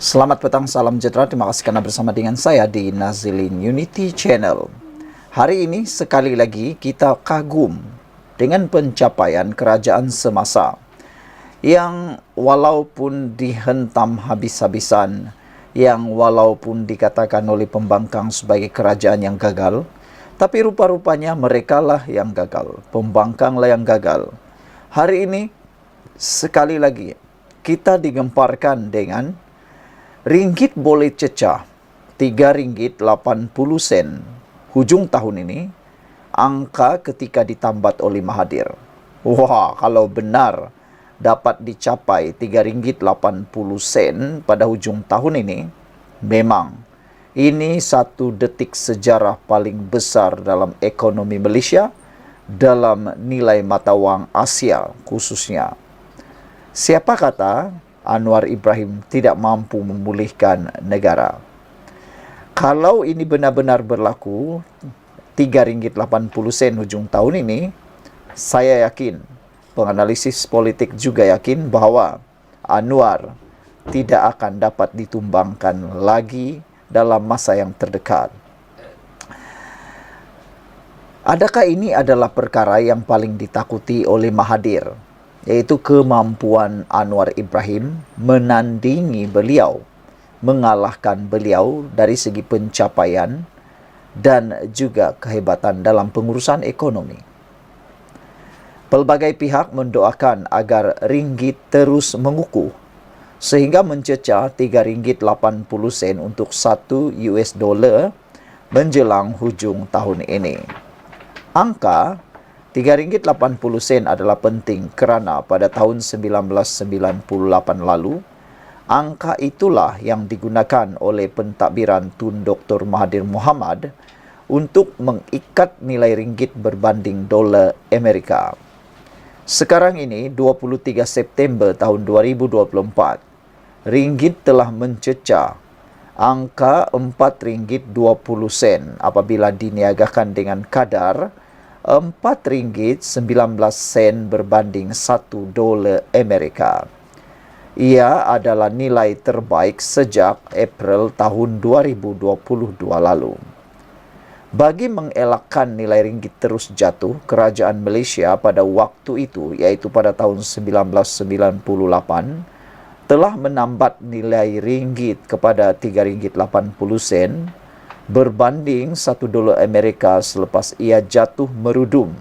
Selamat petang, salam sejahtera. Terima kasih karena bersama dengan saya di Nazilin Unity Channel. Hari ini sekali lagi kita kagum dengan pencapaian kerajaan semasa yang walaupun dihentam habis-habisan, yang walaupun dikatakan oleh pembangkang sebagai kerajaan yang gagal, tapi rupa-rupanya merekalah yang gagal, pembangkanglah yang gagal. Hari ini sekali lagi kita digemparkan dengan ringgit boleh cecah RM3.80 hujung tahun ini, angka ketika ditambat oleh Mahathir. Wah, kalau benar dapat dicapai RM3.80 pada hujung tahun ini, memang ini satu detik sejarah paling besar dalam ekonomi Malaysia, dalam nilai mata wang Asia khususnya. Siapa kata Anwar Ibrahim tidak mampu memulihkan negara? Kalau ini benar-benar berlaku, RM3.80 hujung tahun ini, saya yakin, penganalisis politik juga yakin bahawa Anwar tidak akan dapat ditumbangkan lagi dalam masa yang terdekat. Adakah ini adalah perkara yang paling ditakuti oleh Mahathir, yaitu kemampuan Anwar Ibrahim menandingi beliau, mengalahkan beliau dari segi pencapaian dan juga kehebatan dalam pengurusan ekonomi? Pelbagai pihak mendoakan agar ringgit terus mengukuh sehingga mencecah RM3.80 untuk $1 menjelang hujung tahun ini. Angka RM3.80 adalah penting kerana pada tahun 1998 lalu, angka itulah yang digunakan oleh pentadbiran Tun Dr. Mahathir Mohamad untuk mengikat nilai ringgit berbanding dolar Amerika. Sekarang ini, 23 September tahun 2024, ringgit telah mencecah angka RM4.20 apabila diniagakan dengan kadar RM4.19 berbanding $1 Amerika. Ia adalah nilai terbaik sejak April tahun 2022 lalu. Bagi mengelakkan nilai ringgit terus jatuh, kerajaan Malaysia pada waktu itu, iaitu pada tahun 1998, telah menambat nilai ringgit kepada RM3.80 berbanding $1 Amerika selepas ia jatuh merudum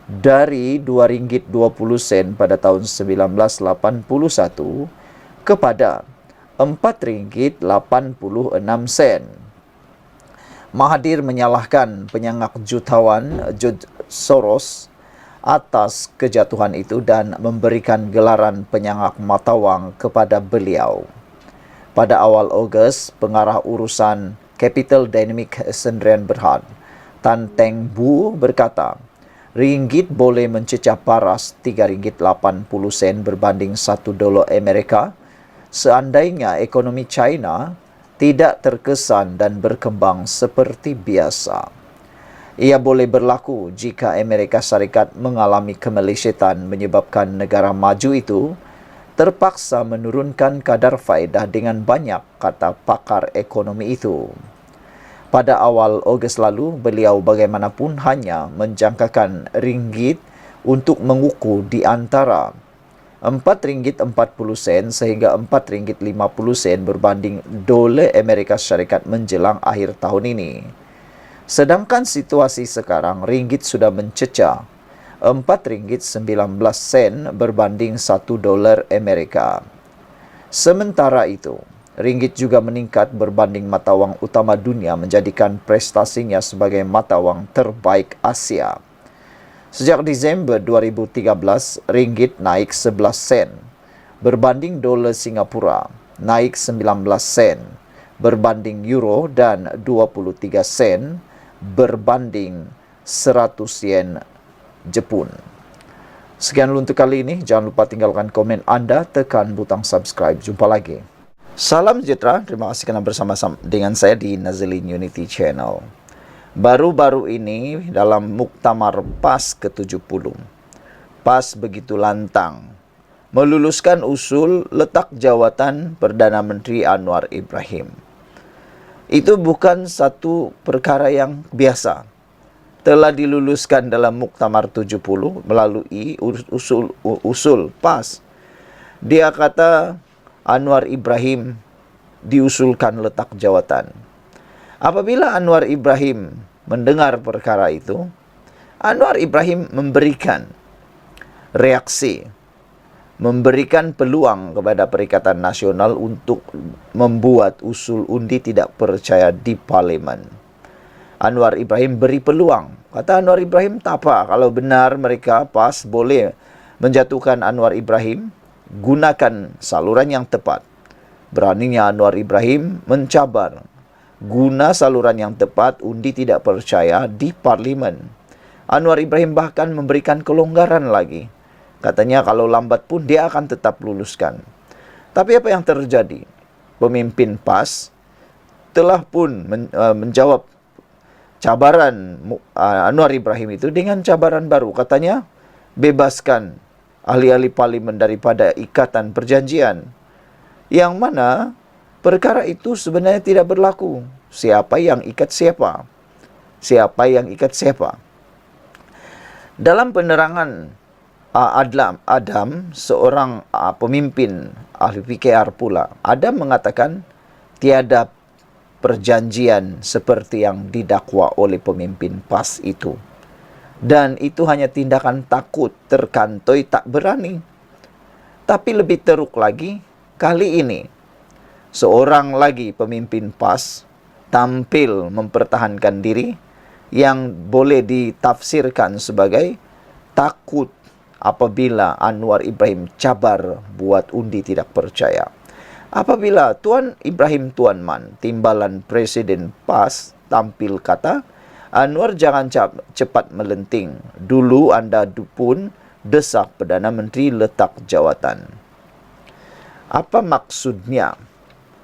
dari RM2.20 pada tahun 1981 kepada RM4.86. Mahathir menyalahkan penyangak jutawan George Soros atas kejatuhan itu dan memberikan gelaran penyangak mata wang kepada beliau. Pada awal Ogos, pengarah urusan Capital Dynamic Sdn Bhd, Tan Teng Bu berkata, ringgit boleh mencecah paras RM3.80 berbanding $1 Amerika seandainya ekonomi China tidak terkesan dan berkembang seperti biasa. Ia boleh berlaku jika Amerika Syarikat mengalami kemelesetan menyebabkan negara maju itu terpaksa menurunkan kadar faedah dengan banyak, kata pakar ekonomi itu. Pada awal Ogos lalu, beliau bagaimanapun hanya menjangkakan ringgit untuk mengukuh di antara RM4.40 sehingga RM4.50 berbanding dolar Amerika Syarikat menjelang akhir tahun ini. Sedangkan situasi sekarang, ringgit sudah mencecah RM4.19 berbanding $1 Amerika. Sementara itu, ringgit juga meningkat berbanding mata wang utama dunia, menjadikan prestasinya sebagai mata wang terbaik Asia. Sejak Disember 2013, ringgit naik 11 sen berbanding dolar Singapura, naik 19 sen berbanding euro dan 23 sen berbanding 100 yen Jepun. Sekian dulu untuk kali ini. Jangan lupa tinggalkan komen anda, tekan butang subscribe. Jumpa lagi. Salam sejahtera. Terima kasih kerana bersama dengan saya di Nazilin Unity Channel. Baru-baru ini dalam muktamar PAS ke-70, PAS begitu lantang meluluskan usul letak jawatan Perdana Menteri Anwar Ibrahim. Itu bukan satu perkara yang biasa. Telah diluluskan dalam Muktamar 70 melalui usul PAS. Dia kata Anwar Ibrahim diusulkan letak jawatan. Apabila Anwar Ibrahim mendengar perkara itu, Anwar Ibrahim memberikan reaksi, memberikan peluang kepada Perikatan Nasional untuk membuat usul undi tidak percaya di Parlimen. Anwar Ibrahim beri peluang. Kata Anwar Ibrahim, tak apa, kalau benar mereka PAS boleh menjatuhkan Anwar Ibrahim, gunakan saluran yang tepat. Beraninya Anwar Ibrahim mencabar, guna saluran yang tepat undi tidak percaya di Parlimen. Anwar Ibrahim bahkan memberikan kelonggaran lagi. Katanya kalau lambat pun dia akan tetap luluskan. Tapi apa yang terjadi? Pemimpin PAS telah pun menjawab cabaran Anwar Ibrahim itu dengan cabaran baru. Katanya, bebaskan ahli-ahli parlimen daripada ikatan perjanjian. Yang mana perkara itu sebenarnya tidak berlaku. Siapa yang ikat siapa? Siapa yang ikat siapa? Dalam penerangan Adam, seorang pemimpin ahli PKR pula, Adam mengatakan tiada perjanjian seperti yang didakwa oleh pemimpin PAS itu. Dan itu hanya tindakan takut, terkantoi, tak berani. Tapi lebih teruk lagi, kali ini seorang lagi pemimpin PAS tampil mempertahankan diri yang boleh ditafsirkan sebagai takut apabila Anwar Ibrahim cabar buat undi tidak percaya. Apabila Tuan Ibrahim Tuan Man, timbalan Presiden PAS, tampil kata, Anwar jangan cepat melenting. Dulu anda pun desak Perdana Menteri letak jawatan. Apa maksudnya?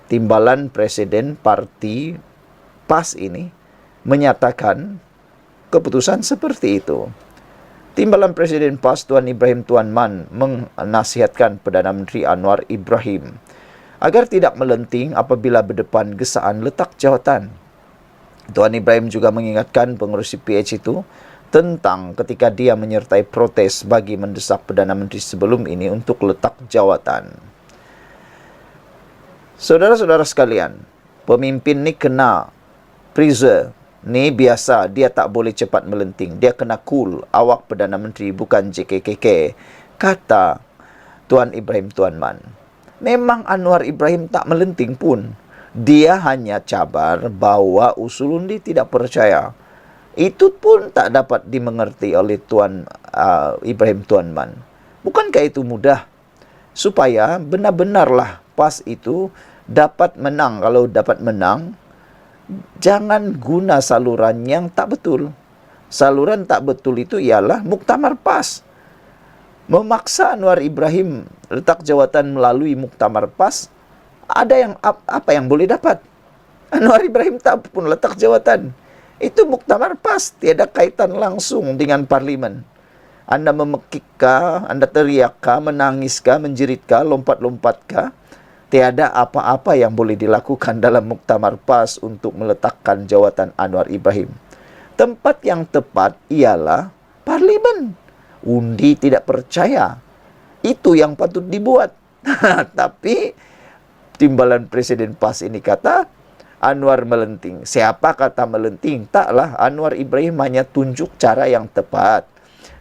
Timbalan Presiden Parti PAS ini menyatakan keputusan seperti itu. Timbalan Presiden PAS Tuan Ibrahim Tuan Man menasihatkan Perdana Menteri Anwar Ibrahim agar tidak melenting apabila berdepan gesaan letak jawatan. Tuan Ibrahim juga mengingatkan pengurusi PH itu tentang ketika dia menyertai protes bagi mendesak Perdana Menteri sebelum ini untuk letak jawatan. Saudara-saudara sekalian, pemimpin ni kena freezer. Ni biasa, dia tak boleh cepat melenting. Dia kena cool. Awak Perdana Menteri bukan JKKK. Kata Tuan Ibrahim Tuan Man. Memang Anwar Ibrahim tak melenting pun. Dia hanya cabar bahawa usul undi tidak percaya. Itu pun tak dapat dimengerti oleh Tuan Ibrahim Tuan Man. Bukankah itu mudah? Supaya benar-benarlah PAS itu dapat menang. Kalau dapat menang, jangan guna saluran yang tak betul. Saluran tak betul itu ialah Muktamar PAS. Memaksa Anwar Ibrahim letak jawatan melalui Muktamar PAS, ada yang apa yang boleh dapat? Anwar Ibrahim tak pun letak jawatan. Itu Muktamar PAS, tiada kaitan langsung dengan Parlimen. Anda memekikkah, Anda teriakkah, menangiskah, menjeritkah, lompat-lompatkah? Tiada apa-apa yang boleh dilakukan dalam Muktamar PAS untuk meletakkan jawatan Anwar Ibrahim. Tempat yang tepat ialah Parlimen. Undi tidak percaya. Itu yang patut dibuat. Tapi timbalan Presiden PAS ini kata Anwar melenting. Siapa kata melenting? Taklah, Anwar Ibrahim hanya tunjuk cara yang tepat.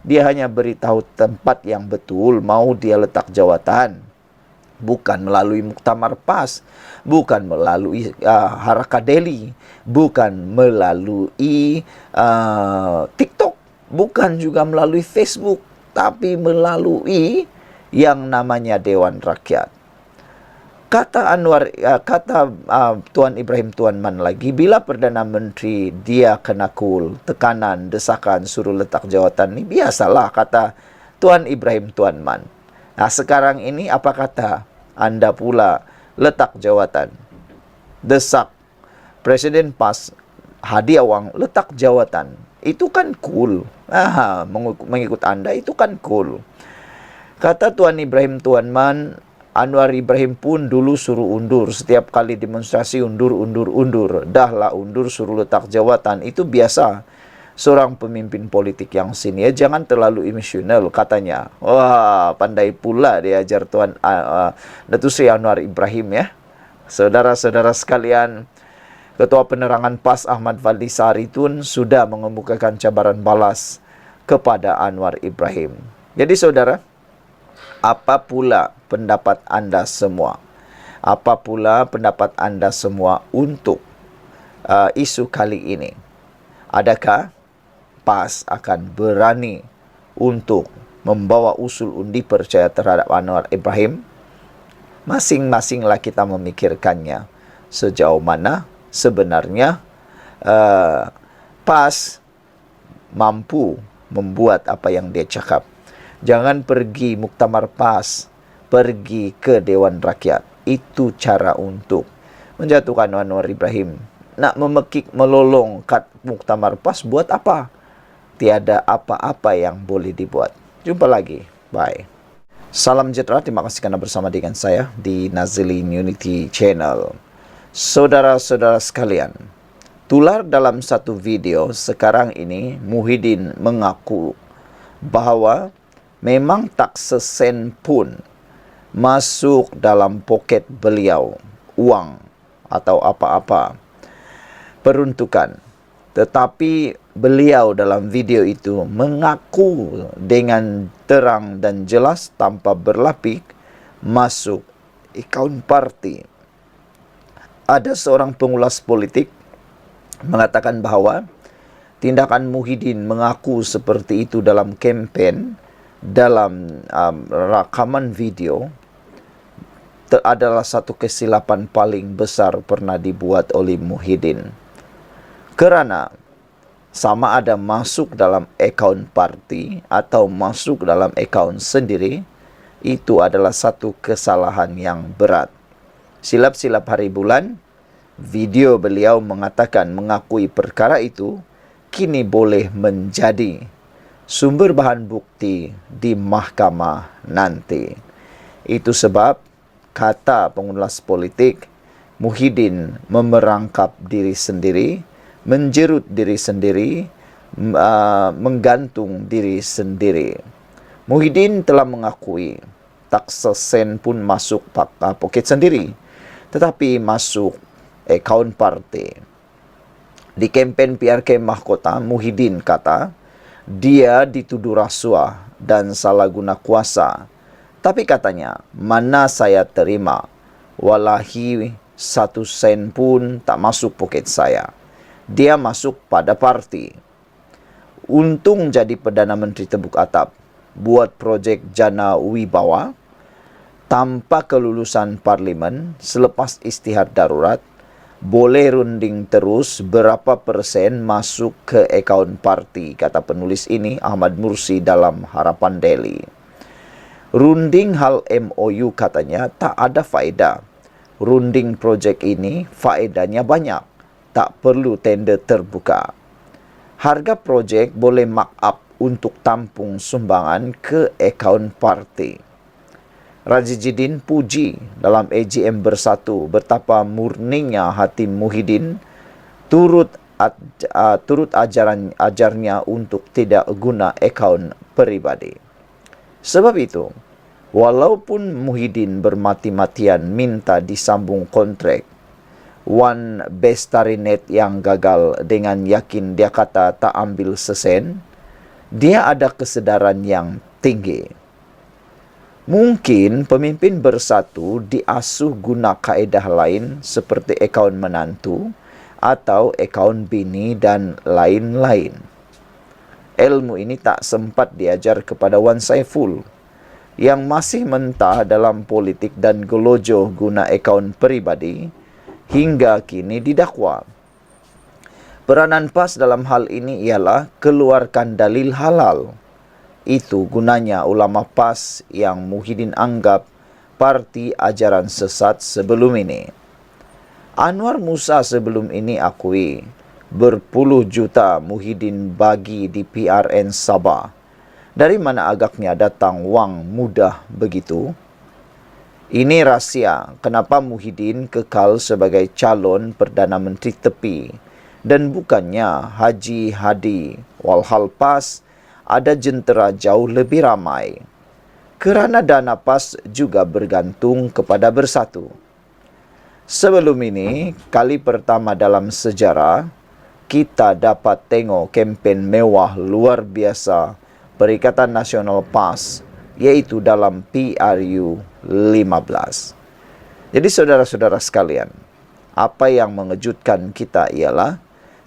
Dia hanya beritahu tempat yang betul mau dia letak jawatan. Bukan melalui Muktamar PAS, bukan melalui Harakadeli, bukan melalui TikTok, bukan juga melalui Facebook, tapi melalui yang namanya Dewan Rakyat. Kata Tuan Ibrahim Tuan Man lagi, bila Perdana Menteri dia kena cool, tekanan, desakan, suruh letak jawatan ni, biasalah, kata Tuan Ibrahim Tuan Man. Nah, sekarang ini apa kata anda pula letak jawatan? Desak Presiden PAS, hadiah wang, letak jawatan. Itu kan cool. Mengikut anda itu kan cool. Kata Tuan Ibrahim Tuan Man, Anwar Ibrahim pun dulu suruh undur. Setiap kali demonstrasi undur. Dahlah undur, suruh letak jawatan. Itu biasa seorang pemimpin politik yang senior. Jangan terlalu emosional, katanya. Wah, pandai pula diajar Tuan Datuk Seri Anwar Ibrahim ya. Saudara-saudara sekalian, Ketua Penerangan PAS Ahmad Fadli Saritun sudah mengemukakan cabaran balas kepada Anwar Ibrahim. Jadi saudara, apa pula pendapat anda semua? Apa pula pendapat anda semua untuk isu kali ini? Adakah PAS akan berani untuk membawa usul undi percaya terhadap Anwar Ibrahim? Masing-masinglah kita memikirkannya. Sejauh mana sebenarnya PAS mampu membuat apa yang dia cakap. Jangan pergi muktamar PAS, pergi ke Dewan Rakyat. Itu cara untuk menjatuhkan Anwar Ibrahim. Nak memekik melolong kat muktamar PAS buat apa? Tiada apa-apa yang boleh dibuat. Jumpa lagi. Bye. Salam sejahtera. Terima kasih kerana bersama dengan saya di Nazilin Unity Channel. Saudara-saudara sekalian, tular dalam satu video sekarang ini Muhyiddin mengaku bahawa memang tak sesen pun masuk dalam poket beliau uang atau apa-apa peruntukan. Tetapi beliau dalam video itu mengaku dengan terang dan jelas tanpa berlapik masuk akaun parti. Ada seorang pengulas politik mengatakan bahawa tindakan Muhyiddin mengaku seperti itu dalam kempen, dalam rakaman video adalah satu kesilapan paling besar pernah dibuat oleh Muhyiddin. Kerana sama ada masuk dalam akaun parti atau masuk dalam akaun sendiri, itu adalah satu kesalahan yang berat. Silap-silap hari bulan, video beliau mengatakan mengakui perkara itu kini boleh menjadi sumber bahan bukti di mahkamah nanti. Itu sebab, kata pengulas politik, Muhyiddin memerangkap diri sendiri, menjerut diri sendiri, menggantung diri sendiri. Muhyiddin telah mengakui tak sesen pun masuk poket sendiri, tetapi masuk akaun parti. Di kempen PRK Mahkota, Muhyiddin kata dia dituduh rasuah dan salah guna kuasa. Tapi katanya, mana saya terima, walahi 1 sen pun tak masuk poket saya. Dia masuk pada parti. Untung jadi Perdana Menteri Tebuk Atap, buat projek Jana Wibawa, tanpa kelulusan parlimen, selepas istihad darurat, boleh runding terus berapa persen masuk ke akaun parti, kata penulis ini Ahmad Mursi dalam Harapan Daily. Runding hal MOU katanya tak ada faedah. Runding projek ini faedahnya banyak, tak perlu tender terbuka. Harga projek boleh markup untuk tampung sumbangan ke akaun parti. Rajidin puji dalam AGM Bersatu betapa murninya hati Muhyiddin turut ajarnya untuk tidak guna akaun peribadi. Sebab itu, walaupun Muhyiddin bermati-matian minta disambung kontrak Wan Bestarinet yang gagal dengan yakin dia kata tak ambil sesen, dia ada kesedaran yang tinggi. Mungkin pemimpin Bersatu diasuh guna kaedah lain seperti akaun menantu atau akaun bini dan lain-lain. Ilmu ini tak sempat diajar kepada Wan Saiful yang masih mentah dalam politik dan gelojoh guna akaun peribadi hingga kini didakwa. Peranan PAS dalam hal ini ialah keluarkan dalil halal. Itu gunanya ulama PAS yang Muhyiddin anggap parti ajaran sesat sebelum ini. Anwar Musa sebelum ini akui berpuluh juta Muhyiddin bagi di PRN Sabah Dari mana agaknya datang wang mudah begitu? Ini rahsia kenapa Muhyiddin kekal sebagai calon Perdana Menteri tepi dan bukannya Haji Hadi. Walhal PAS ada jentera jauh lebih ramai. Kerana dana PAS juga bergantung kepada Bersatu. Sebelum ini, kali pertama dalam sejarah, kita dapat tengok kempen mewah luar biasa Perikatan Nasional PAS, yaitu dalam PRU 15. Jadi saudara-saudara sekalian, apa yang mengejutkan kita ialah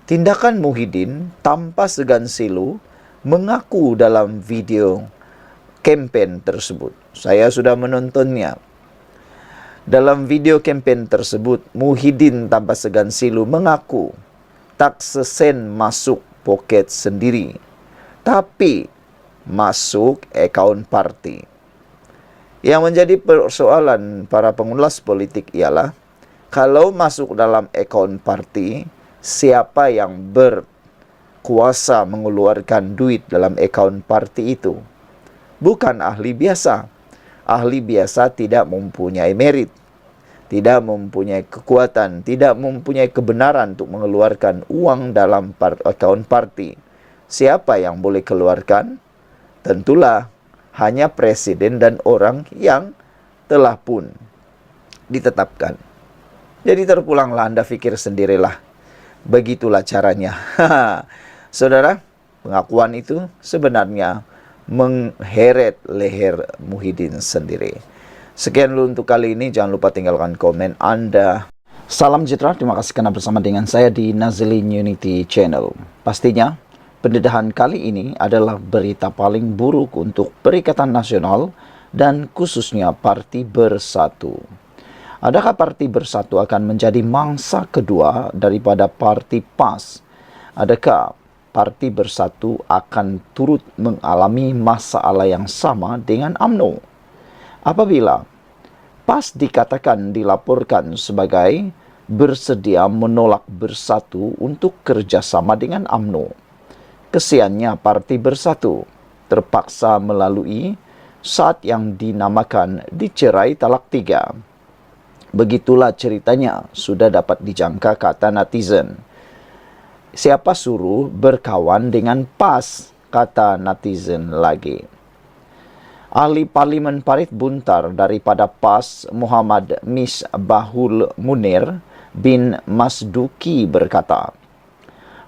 tindakan Muhyiddin tanpa segan silu mengaku dalam video kempen tersebut. Saya sudah menontonnya. Dalam video kempen tersebut, Muhyiddin tanpa segan silu mengaku tak sesen masuk poket sendiri, tapi masuk akaun parti. Yang menjadi persoalan para pengulas politik ialah, kalau masuk dalam akaun parti, siapa yang berkuasa mengeluarkan duit dalam akaun parti itu? Bukan ahli biasa. Ahli biasa tidak mempunyai merit, tidak mempunyai kekuatan, tidak mempunyai kebenaran untuk mengeluarkan uang dalam akaun parti. Siapa yang boleh keluarkan? Tentulah hanya presiden dan orang yang telah pun ditetapkan. Jadi terpulanglah, Anda fikir sendirilah. Begitulah caranya. Saudara, pengakuan itu sebenarnya mengheret leher Muhyiddin sendiri. Sekian dulu untuk kali ini. Jangan lupa tinggalkan komen Anda. Salam sejahtera. Terima kasih karena bersama dengan saya di Nazlin Unity Channel. Pastinya pendedahan kali ini adalah berita paling buruk untuk Perikatan Nasional dan khususnya Parti Bersatu. Adakah Parti Bersatu akan menjadi mangsa kedua daripada Parti PAS? Adakah Parti Bersatu akan turut mengalami masalah yang sama dengan UMNO? Apabila PAS dikatakan dilaporkan sebagai bersedia menolak Bersatu untuk kerjasama dengan UMNO, kesiannya Parti Bersatu terpaksa melalui saat yang dinamakan dicerai talak 3. Begitulah ceritanya, sudah dapat dijangka kata netizen. Siapa suruh berkawan dengan PAS, kata netizen lagi. Ahli Parlimen Parit Buntar daripada PAS, Muhammad Misbahul Munir bin Masduki berkata,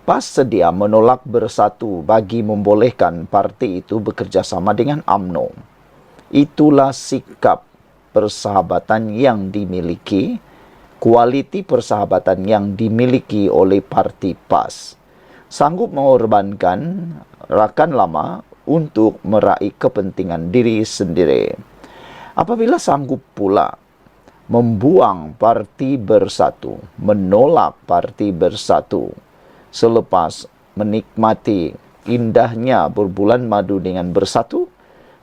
PAS sedia menolak Bersatu bagi membolehkan parti itu bekerjasama dengan UMNO. Itulah sikap persahabatan yang dimiliki, kualiti persahabatan yang dimiliki oleh parti PAS. Sanggup mengorbankan rakan lama untuk meraih kepentingan diri sendiri. Apabila sanggup pula membuang Parti Bersatu, menolak Parti Bersatu, selepas menikmati indahnya berbulan madu dengan Bersatu,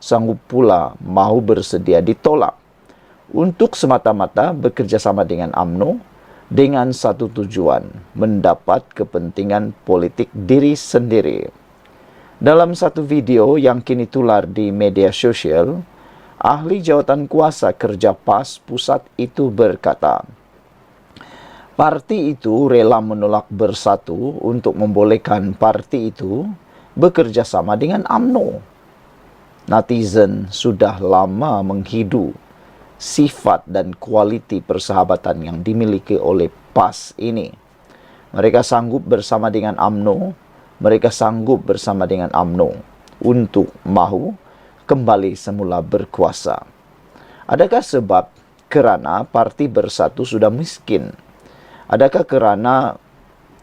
sanggup pula mahu bersedia ditolak untuk semata-mata bekerjasama dengan UMNO dengan satu tujuan, mendapat kepentingan politik diri sendiri. Dalam satu video yang kini tular di media sosial, ahli jawatan kuasa kerja PAS pusat itu berkata, parti itu rela menolak Bersatu untuk membolehkan parti itu bekerja sama dengan UMNO. Netizen sudah lama menghidu sifat dan kualiti persahabatan yang dimiliki oleh PAS ini. Mereka sanggup bersama dengan UMNO, mereka sanggup bersama dengan UMNO untuk mahu kembali semula berkuasa. Adakah sebab kerana Parti Bersatu sudah miskin? Adakah kerana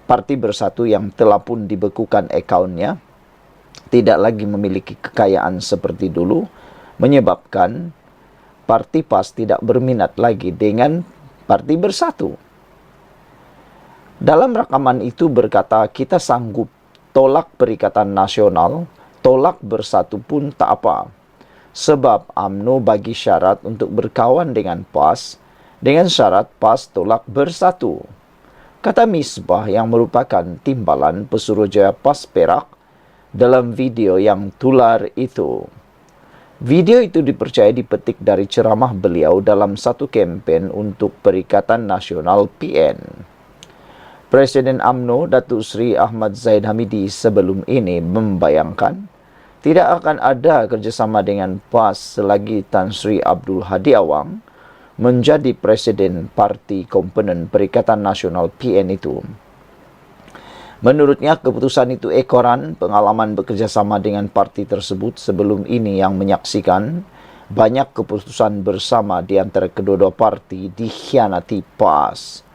Parti Bersatu yang telah pun dibekukan akaunnya tidak lagi memiliki kekayaan seperti dulu, menyebabkan Parti PAS tidak berminat lagi dengan Parti Bersatu? Dalam rakaman itu berkata, kita sanggup tolak Perikatan Nasional, tolak Bersatu pun tak apa. Sebab UMNO bagi syarat untuk berkawan dengan PAS, dengan syarat PAS tolak Bersatu. Kata Misbah yang merupakan timbalan Pesuruhjaya PAS Perak dalam video yang tular itu. Video itu dipercaya dipetik dari ceramah beliau dalam satu kempen untuk Perikatan Nasional PN. Presiden UMNO Datuk Seri Ahmad Zahid Hamidi sebelum ini membayangkan tidak akan ada kerjasama dengan PAS selagi Tan Sri Abdul Hadi Awang menjadi Presiden Parti Komponen Perikatan Nasional PN itu. Menurutnya, keputusan itu ekoran pengalaman bekerjasama dengan parti tersebut sebelum ini yang menyaksikan banyak keputusan bersama di antara kedua-dua parti dikhianati PAS.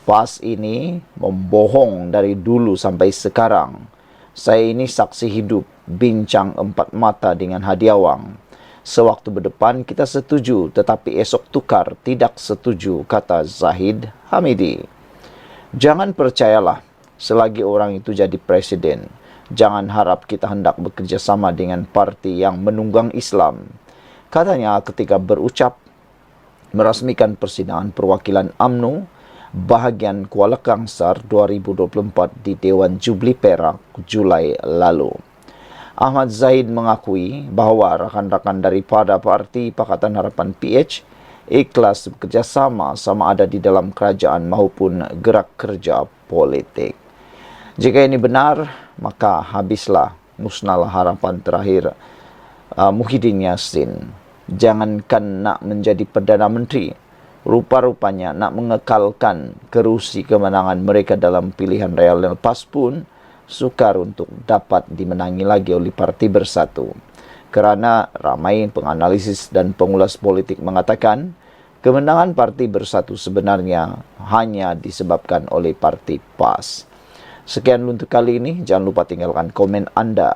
PAS ini membohong dari dulu sampai sekarang. Saya ini saksi hidup bincang empat mata dengan Hadi Awang. Sewaktu berdepan kita setuju, tetapi esok tukar tidak setuju, kata Zahid Hamidi. Jangan percayalah selagi orang itu jadi presiden. Jangan harap kita hendak bekerja sama dengan parti yang menunggang Islam. Katanya ketika berucap merasmikan persidangan perwakilan UMNO bahagian Kuala Kangsar 2024 di Dewan Jubli Perak Julai lalu. Ahmad Zahid mengakui bahawa rakan-rakan daripada Parti Pakatan Harapan PH ikhlas bekerjasama sama ada di dalam kerajaan maupun gerak kerja politik. Jika ini benar, maka habislah, musnahlah harapan terakhir Muhyiddin Yassin. Jangankan nak menjadi Perdana Menteri, rupa-rupanya nak mengekalkan kerusi kemenangan mereka dalam pilihan raya lepas pun sukar untuk dapat dimenangi lagi oleh Parti Bersatu. Kerana ramai penganalisis dan pengulas politik mengatakan kemenangan Parti Bersatu sebenarnya hanya disebabkan oleh Parti PAS. Sekian untuk kali ini, jangan lupa tinggalkan komen anda.